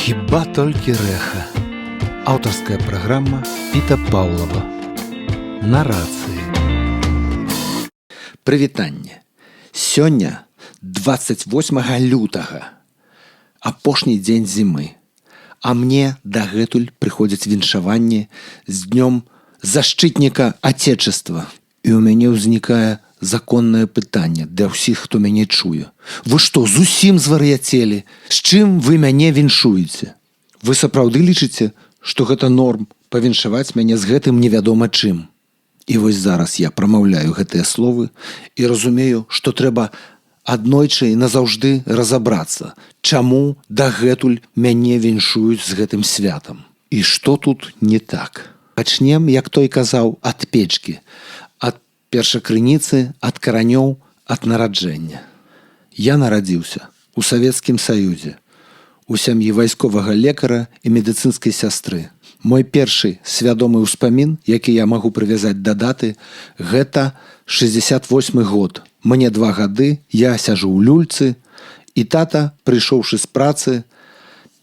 Хіба толькі рэха. Аўтарская праграма Піта Паўлава. Нарацыі. Прывітанне. Сёння 28 лютага. Апошні дзень зімы. А мне дагэтуль прыходзяць віншаванні з днём защытніка Отечества. І ў мяне ўзнікае законнае пытанне для ўсіх, хто мяне чуе. Вы што, зусім звар'яцелі? З чым вы мяне віншуеце? Вы сапраўды лічыце, што гэта норм павіншаваць мяне з гэтым невядома чым? І вось зараз я прамаўляю гэтыя словы і разумею, што трэба аднойчы і назаўжды разабрацца, чаму дагэтуль мяне віншуюць з гэтым святам. І што тут не так? Пачнем, як той казаў, ад печкі, ад першакрыніцы, ад каранёў, ад нараджэння. Я нарадзіўся у Савецкім Саюзе, у сям'і вайсковага лекара і медыцынскай сястры. Мой першы свядомы ўспамін, які я магу прывязаць да даты, гэта 68 год. Мне 2 гады, я сяжу ў люльцы, і тата, прыйшоўшы з працы,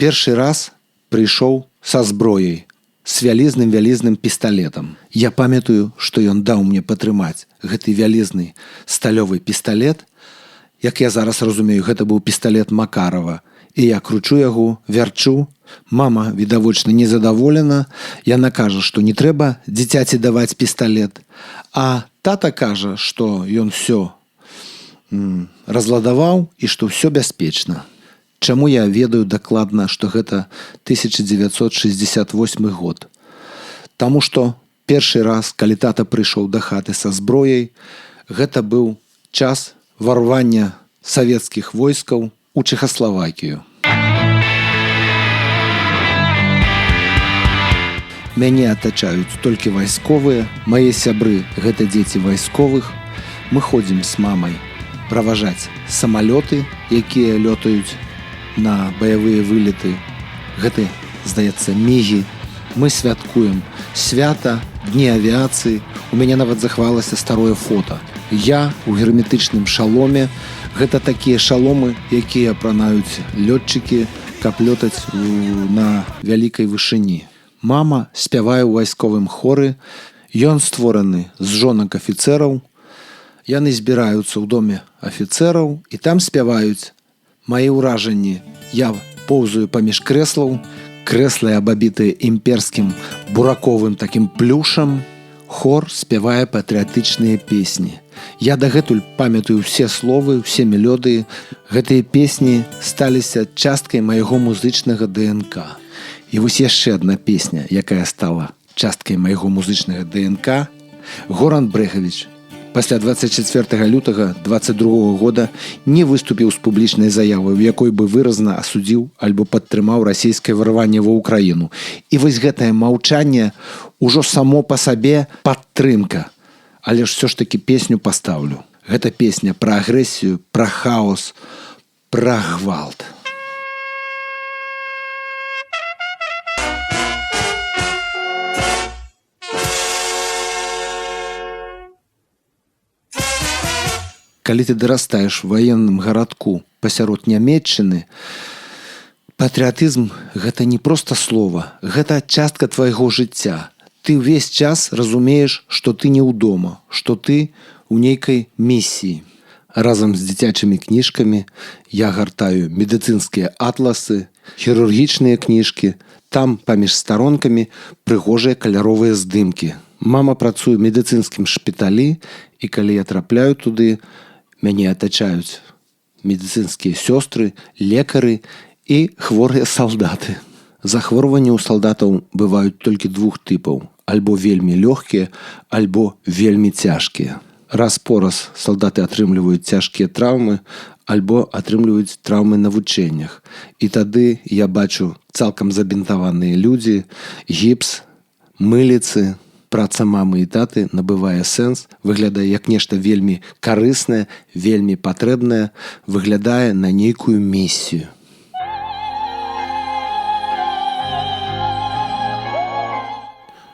першы раз прыйшоў са зброяй, з вялізным пісталетам. Я памятаю, што ён даў мне патрымаць гэты вялізны сталёвы пісталет. Як я зараз разумею, гэта быў пісталет Макарова. І я кручу яго, вярчу. Мама, відавочна, незадаволена. Яна кажа, што не трэба дзіцяці даваць пісталет. А тата кажа, што ён усё разладаваў і што ўсё бяспечна. Чаму я ведаю дакладна, што гэта 1968 год? Таму што першы раз, калі тата прыйшоў да хаты са зброяй, гэта быў час варвання савецкіх войскаў у Чэхаславакію. Мяне атачаюць толькі вайсковыя, мае сябры – гэта дзеці вайсковых. Мы ходзім з мамай праважаць самалёты, якія лётаюць на баявыя вылеты. Гэты, здаецца, мігі. Мы святкуем свята, дні авіяцыі. У мяне нават захавалася старое фота. Я у герметычным шаломе. Гэта такія шаломы, якія апранаюць лётчыкі, каб лётаць на вялікай вышыні. Мама спявае ў вайсковым хоры. Ён створаны з жонак афіцэраў. Яны збіраюцца ў доме афіцэраў і там спяваюць. Мае ўражанні. Я поўзаю паміж крэслаў. Крэслы абабітыя імперскім бураковым такім плюшам. Хор спявае патрыятычныя песні. Я дагэтуль памятаю ўсе словы, ўсе мелодыі. Гэтыя песні сталіся часткай майго музычнага ДНК. І вось яшчэ адна песня, якая стала часткай майго музычнага ДНК. Горан Брэхавіч пасля 24 лютага 22 года не выступіў з публічнай заявай, у якой бы выразна асудзіў альбо падтрымаў расійскае варванне ва ўкраіну. І вось гэтае маўчанне ўжо само па сабе падтрымка. Але ж ўсё ж такі песню пастаўлю. Гэта песня пра агрэсію, пра хаос, пра гвалт. Калі ты дарастаеш у ваенным гарадку пасярод Нямецчыны, патрыятызм – гэта не проста слова, гэта частка твайго жыцця. Ты ўвесь час разумееш, што ты не ўдома, што ты ў нейкай місіі. Разам з дзіцячымі кніжкамі я гартаю медыцынскія атласы, хірургічныя кніжкі, там паміж старонкамі прыгожыя каляровыя здымкі. Мама працуе ў медыцынскім шпіталі, і калі я трапляю туды, мяне атачаюць медыцынскія сёстры, лекары і хворыя салдаты. Захворванні ў салдатаў бываюць толькі 2 тыпаў. Альбо вельмі лёгкія, альбо вельмі цяжкія. Раз-пораз салдаты атрымліваюць цяжкія траўмы, альбо атрымліваюць траўмы на вучэннях. І тады я бачу цалкам забінтаваныя людзі, гіпс, мыліцы. Праца мамы і таты набывае сэнс, выглядае як нешта вельмі карыснае, вельмі патрэбнае, выглядае на нейкую місію.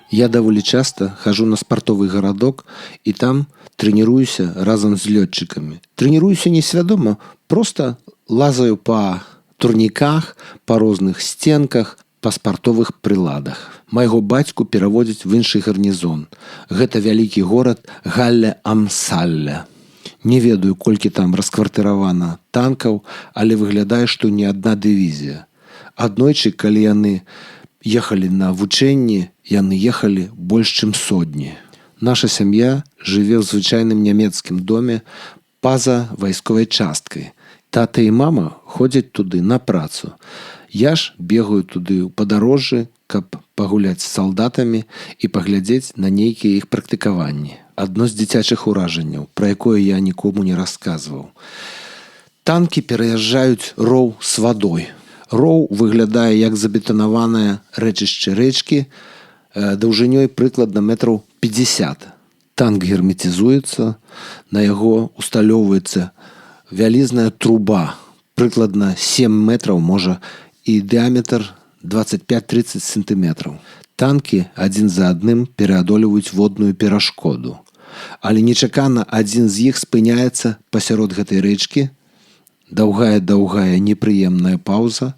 Я даволі часта хожу на спартовы гарадок і там трэніруюся разам з лётчыкамі. Трэніруюся несвядома, проста лазаю па турніках, па розных сценках, па спартовых прыладах. Майго бацьку пераводзяць в іншы гарнізон. Гэта вялікі горад Галле-Амсалле. Не ведаю, колькі там расквартыравана танкаў, але выглядае, што не адна дывізія. Аднойчы, калі яны ехалі на вучэнні, яны ехалі больш чым сотні. Наша сям'я жыве ў звычайным нямецкім доме па-за вайсковай часткай. Тата і мама ходзяць туды на працу. Я ж бегаю туды ў падарожжы, каб пагуляць з салдатамі і паглядзець на нейкія іх практыкаванні. Адно з дзіцячых уражанняў, пра якое я нікому не расказваў. Танкі пераязджаюць роў з вадой. Роў выглядае як забетанаванае рэчышча рэчкі даўжынёй прыкладна метраў 50. Танк герметызуецца, на яго усталёўваецца вялізная труба, прыкладна 7 метраў, можа, і дыаметр 25-30 сантыметраў. Танкі адзін за адным пераадольваюць водную перашкоду. Але нечакана адзін з іх спыняецца пасярод гэтай рэчкі, даўгая непрыемная паўза,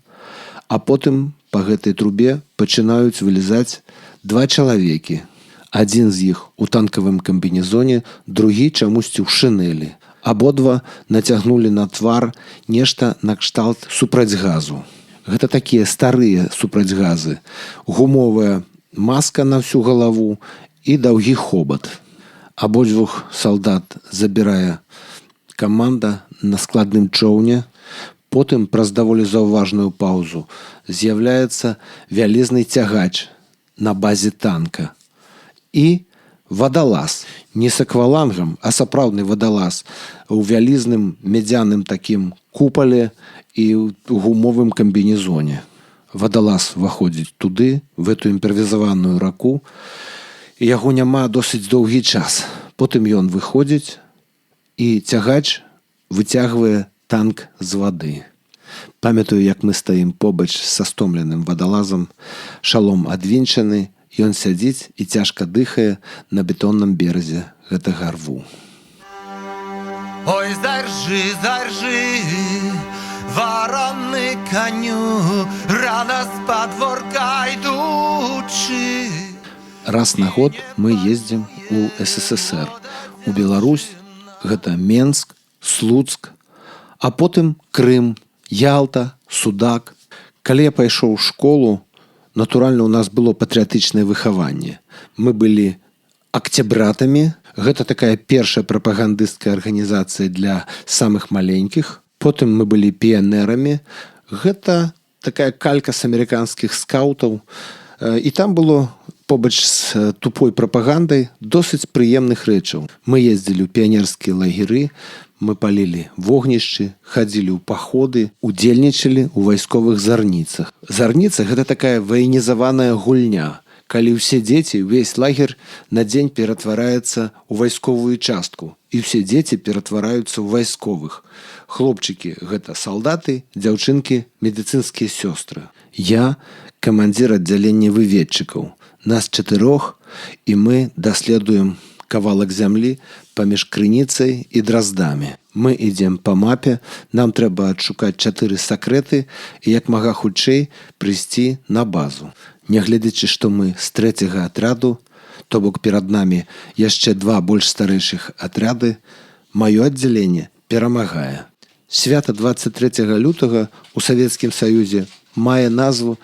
а потым па гэтай трубе пачынаюць вылезаць два чалавекі. Адзін з іх у танкавым камбінезоне, другі чамусьці ў шынелі. Абодва нацягнулі на твар нешта накшталт супрацьгазу. Гэта такія старыя супрацьгазы, гумовая маска на всю галаву і даўгі хобат. Абодвух салдат забірае каманда на складным чоўне. Потым, праз даволі заўважную паўзу, з'яўляецца вялізны цягач на базе танка. І вадалаз. Не з аквалангам, а сапраўдны вадалаз у вялізным медзяным такім купале і ў гумовым камбінезоне. Вадалаз выходзіць туды, в эту імправізаваную раку, і яго няма досыць доўгі час. Потым ён выходзіць, і цягач выцягвае танк з вады. Памятаю, як мы стаім побач са стомленым вадалазам, шалом адвінчаны, ён сядзіць і цяжка дыхае на бетонным беразе гэтага рву. Ой, заржы, заржы, вороны коню, рано з подворка ідучы. Раз на год мы ездзім у СССР. У Беларусь гэта Менск, Слуцк, а потым Крым, Ялта, Судак. Калі я пайшоў у школу, натуральна, у нас было патрыятычнае выхаванне. Мы былі акцябратамі. Гэта такая першая прапагандысцкая арганізацыя для самых маленькіх. Потым мы былі піянерамі. Гэта такая калька з амерыканскіх скаутаў. І там было побач з тупой прапагандай досыць прыемных рэчаў. Мы ездзілі ў піянерскія лагеры, мы палілі вогнішчы, хадзілі ў паходы, удзельнічалі ў вайсковых зарніцах. Зарніца – гэта такая ваенізаваная гульня, калі ўсе дзеці, увесь лагер на дзень ператвараецца ў вайсковую частку, і ўсе дзеці ператвараюцца ў вайсковых. Хлопчыкі – гэта салдаты, дзяўчынкі – медыцынскія сёстры. Я – камандзір аддзялення выведчыкаў. Нас 4, і мы даследуем кавалак зямлі паміж крыніцай і драздамі. Мы ідзем па мапе, нам трэба адшукаць 4 сакрэты і як мага хутчэй прыйсці на базу. Нягледзячы, што мы з 3-го атряду, то бок перад намі яшчэ 2 больш старэйшых атряды, маё аддзяленне перамагае. Свята 23 лютага ў Савецкім Саюзе мае назву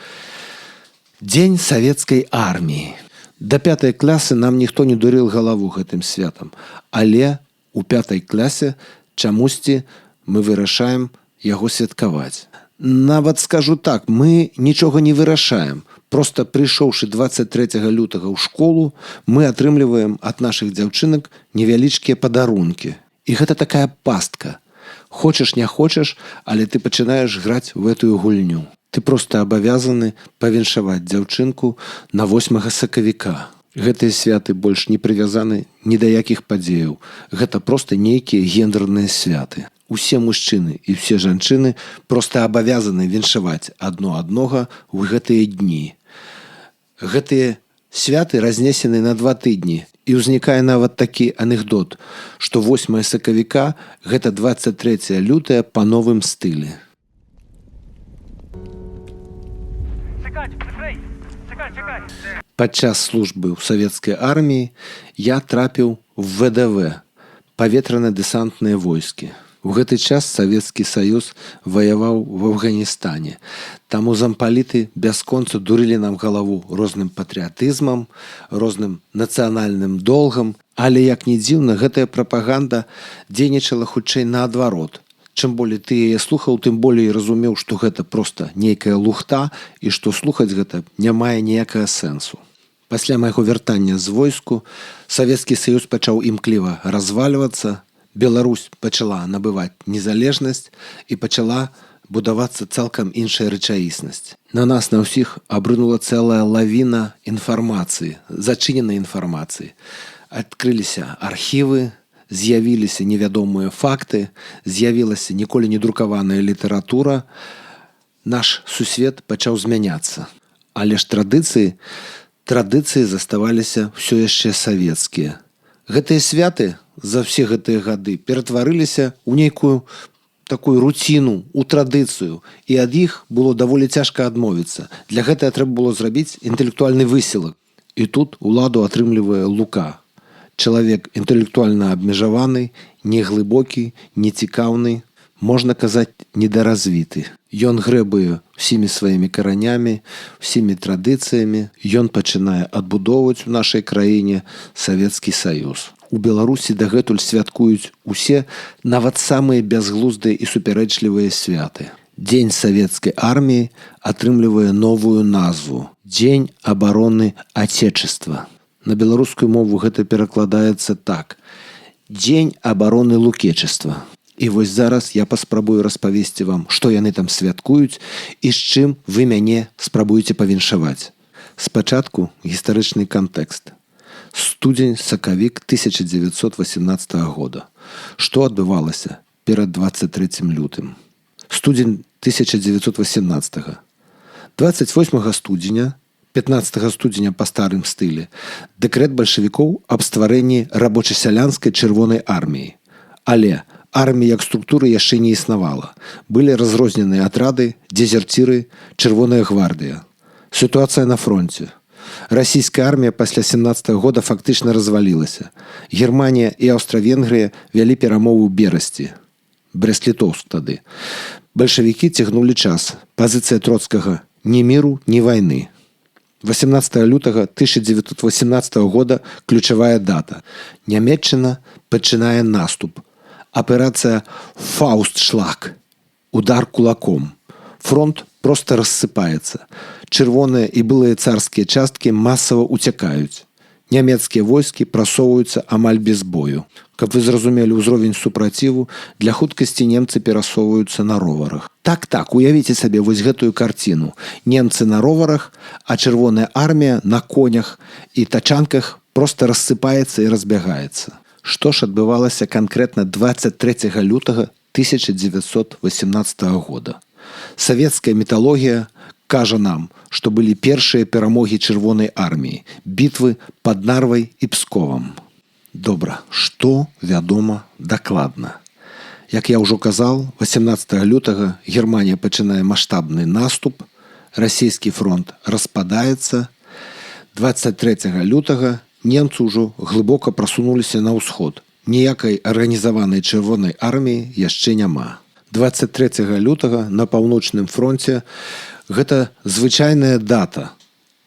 Дзень савецкай арміі. Да 5 класы нам ніхто не дурыў галаву гэтым святам, але у 5 класе чамусьці мы вырашаем яго святкаваць. Нават скажу так, мы нічога не вырашаем. Проста прыйшоўшы 23 лютага ў школу, мы атрымліваем ад нашых дзяўчынак невялічкія падарункі. І гэта такая пастка. Хочаш, не хочаш, але ты пачынаеш граць у гэтую гульню. Ты проста абавязаны павіншаваць дзяўчынку на 8 сакавіка. Гэтыя святы больш не прывязаны ні да якіх падзеяў. Гэта проста нейкія гендерныя святы. Усе мужчыны і ўсе жанчыны проста абавязаны віншаваць адно аднога ў гэтыя дні. Гэтыя святы разнесены на 2 тыдні. І ўзнікае нават такі анекдот, што 8 сакавіка – гэта 23 лютае па новым стылі. Чекай, прикрий! Чекай! Падчас службы ў савецкай арміі я трапіў в ВДВ, паветрана-дэсантныя войскі. У гэты час Савецкі Саюз ваяваў в Афганістане. Таму зампаліты бясконца дурылі нам галаву розным патрыятызмам, розным нацыянальным долгам, але, як ні дзіўна, гэтая прапаганда дзейнічала хутчэй наадварот. Чым болей ты яе слухаў, тым болей разумеў, што гэта проста нейкая лухта і што слухаць гэта не мае ніякага сэнсу. Пасля майго вяртання з войску Савецкі Саюз пачаў імкліва развальвацца, Беларусь пачала набываць незалежнасць і пачала будавацца цалкам іншая рэчаіснасць. На нас на ўсіх абрынула цэлая лавіна інфармацыі, зачыненай інфармацыі. Адкрыліся архівы, з'явіліся невядомыя факты, з'явілася ніколі не друкаваная літаратура. Наш сусвет пачаў змяняцца. Але ж традыцыі заставаліся ўсё яшчэ савецкія. Гэтыя святы за ўсе гэтыя гады ператварыліся ў нейкую такую руціну, у традыцыю, і ад іх было даволі цяжка адмовіцца. Для гэтага трэба было зрабіць інтэлектуальны высілак. І тут уладу атрымлівае Лука. Чалавек інтэлектуальна абмежаваны, неглыбокі, нецікаўны, можна казаць, недаразвіты. Ён грэбуе ўсімі сваімі каранямі, ўсімі традыцыямі. Ён пачынае адбудоўваць у нашай краіне Савецкі Саюз. У Беларусі дагэтуль святкуюць усе, нават самыя бязглуздыя і супярэчлівыя святы. Дзень савецкай арміі атрымлівае новую назву – Дзень абароны Отечества. На беларускую мову гэта перакладаецца так – Дзень абароны Лукечества. І вось зараз я паспрабую распавесці вам, што яны там святкуюць і з чым вы мяне спрабуеце павіншаваць. Спачатку гістарычны кантэкст. Студзень-сакавік 1918 года. Што адбывалася перад 23 лютым? Студзень 1918. 28 студзеня, 15 студзеня па старым стылі, дэкрэт бальшавікоў аб стварэнні рабоча-сялянскай чырвонай арміі. Але армія як структуры яшчэ не існавала. Былі разрозненыя атрады, дезерціры, чырвоная гвардыя. Сітуацыя на фронце. Расійская армія пасля 17 года фактычна развалілася. Германія і Аўстра-Венгрыя вялі перамовы ў Берасці. Брэст-Літоўск тады. Бальшавікі цягнулі час. Пазіцыя Троцкага – ні міру, ні вайны. 18 лютага 1918 года ключавая дата. Нямецчына пачынае наступ. Аперацыя «Фаустшлаг» – удар кулаком. Фронт проста рассыпаецца. Чырвоныя і былыя царскія часткі масава уцякаюць. Нямецкія войскі прасоўваюцца амаль без бою. Каб вы зразумелі ўзровень супраціву, для хуткасці немцы перасоўваюцца на роварах. Так, уявіце сабе вось гэтую карціну. Немцы на роварах, а чырвоная армія на конях і тачанках проста рассыпаецца і разбягаецца. Што ж адбывалася канкрэтна 23 лютага 1918 года? Савецкая міталогія кажа нам, што былі першыя перамогі чырвонай арміі, бітвы пад Нарвай і Псковам. Добра, што вядома дакладна? Як я ўжо казаў, 18 лютага Германія пачынае маштабны наступ, расійскі фронт распадаецца, 23 лютага немцы ўжо глыбока прасунуліся на ўсход. Ніякай арганізаванай чырвонай арміі яшчэ няма. 23 лютага на паўночным фронце гэта звычайная дата.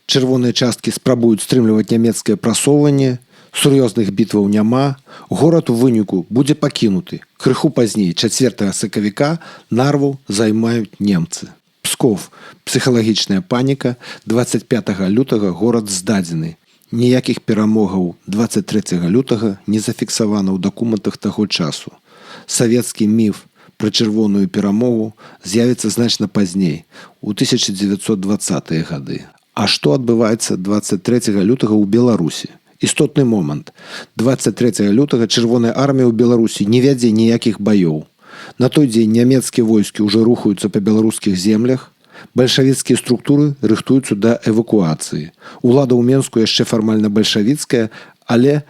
Чырвоныя часткі спрабуюць стрымліваць нямецкае прасоўванне, сур'ёзных бітваў няма, горад у выніку будзе пакінуты. Крыху пазней, 4 сакавіка, Нарву займаюць немцы. Псков, псіхалагічная паніка, 25 лютага горад здадзены. Ніякіх перамогаў 23 лютага не зафіксавана ў дакументах таго часу. Савецкі міф пра чырвоную перамогу з'явіцца значна пазней, у 1920-е гады. А што адбываецца 23 лютага ў Беларусі? Істотны момант. 23 лютага чырвоная армія ў Беларусі не вядзе ніякіх баёў. На той дзень нямецкія войскі ўжо рухаюцца па беларускіх землях, бальшавіцкія структуры рыхтуюцца да эвакуацыі. Улада ў Менску яшчэ фармальна бальшавіцкая, але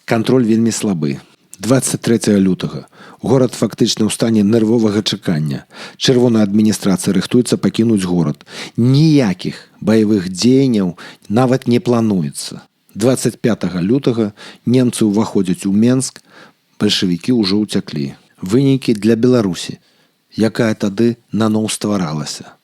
кантроль вельмі слабы. 23 лютага. Горад фактычна ў стане нервовага чакання. Чырвоная адміністрацыя рыхтуецца пакінуць горад. Ніякіх баявых дзеянняў нават не плануецца. 25 лютага немцы ўваходзяць у Менск, бальшавікі ўжо ўцяклі. Вынікі для Беларусі, якая тады наноў стваралася.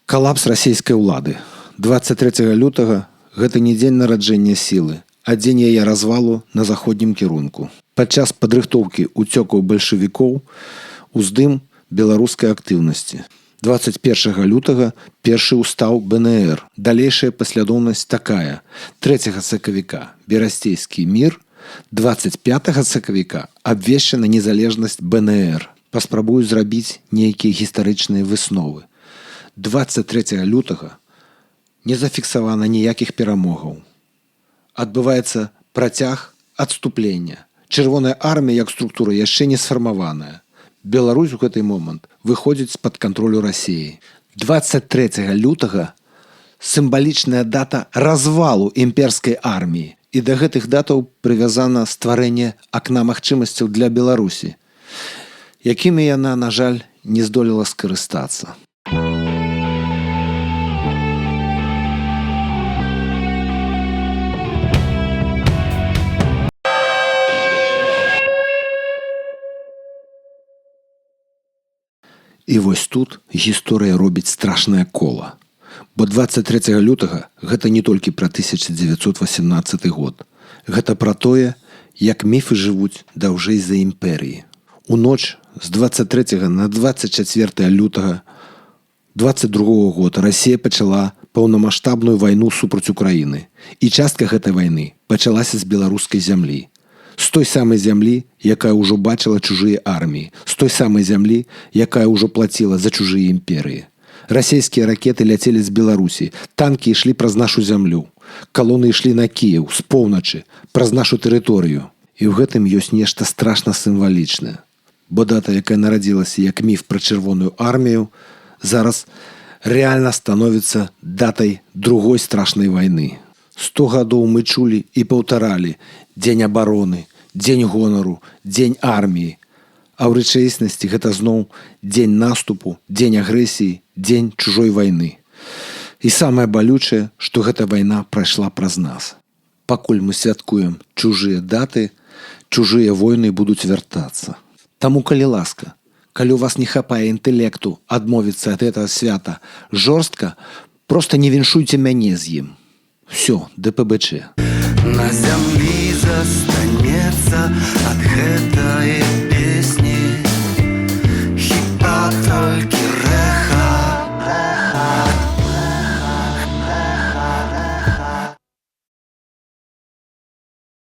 Калапс расійскай улады. 23 лютага гэта не дзень нараджэння сілы, а дзень яе развалу на заходнім кірунку. Падчас падрыхтоўкі ўцёкаў бальшавікоў уздым беларускай актыўнасці. 21 лютага першы ўстаў БНР. Далейшая паслядоўнасць такая. 3 сакавіка берасцейскі мір, 25 сакавіка абвешчана незалежнасць БНР. Паспрабую зрабіць нейкія гістарычныя высновы. 23 лютага не зафіксавана ніякіх перамогаў. Адбываецца працяг адступлення. Чырвоная армія як структура яшчэ не сфармаваная. Беларусь у гэты момант выходзіць з-пад кантролю Расіі. 23 лютага сімвалічная дата развалу імперскай арміі. І да гэтых датаў прывязана стварэнне акна магчымасцяў для Беларусі, якімі яна, на жаль, не здолела скарыстацца. І вось тут гісторыя робіць страшнае кола. Бо 23 лютага гэта не толькі пра 1918 год. Гэта пра тое, як міфы жывуць даўжэй за імперіі. У ноч з 23 на 24 лютага 22 года Расія пачала паўнамаштабную вайну супраць Украіны. І частка гэтай вайны пачалася з беларускай зямлі. З той самай зямлі, якая ўжо бачыла чужыя арміі. З той самай зямлі, якая ўжо плаціла за чужыя імперіі. Расійскія ракеты ляцелі з Беларусі, танкі ішлі праз нашу зямлю. Калоны ішлі на Кіеў з поўначы, праз нашу тэрыторыю. І ў гэтым ёсць нешта страшна сімвалічнае. Бо дата, якая нарадзілася як міф пра чырвоную армію, зараз рэальна становіцца датай другой страшнай вайны. 100 гадоў мы чулі і паўтаралі дзень абароны, дзень гонару, дзень арміі. А ў рэчаіснасці гэта зноў дзень наступу, дзень агрэсіі, дзень чужой вайны. І самае балючае, што гэта вайна прайшла праз нас. Пакуль мы святкуем чужыя даты, чужыя войны будуць вяртацца. Таму, калі ласка, калі у вас не хапае інтэлекту адмовіцца ад гэтага свята жорстка, проста не віншуйце мяне з ім. Всё, ДПБЧ. На зямлі застанецца ад гэтай песні хіба толькі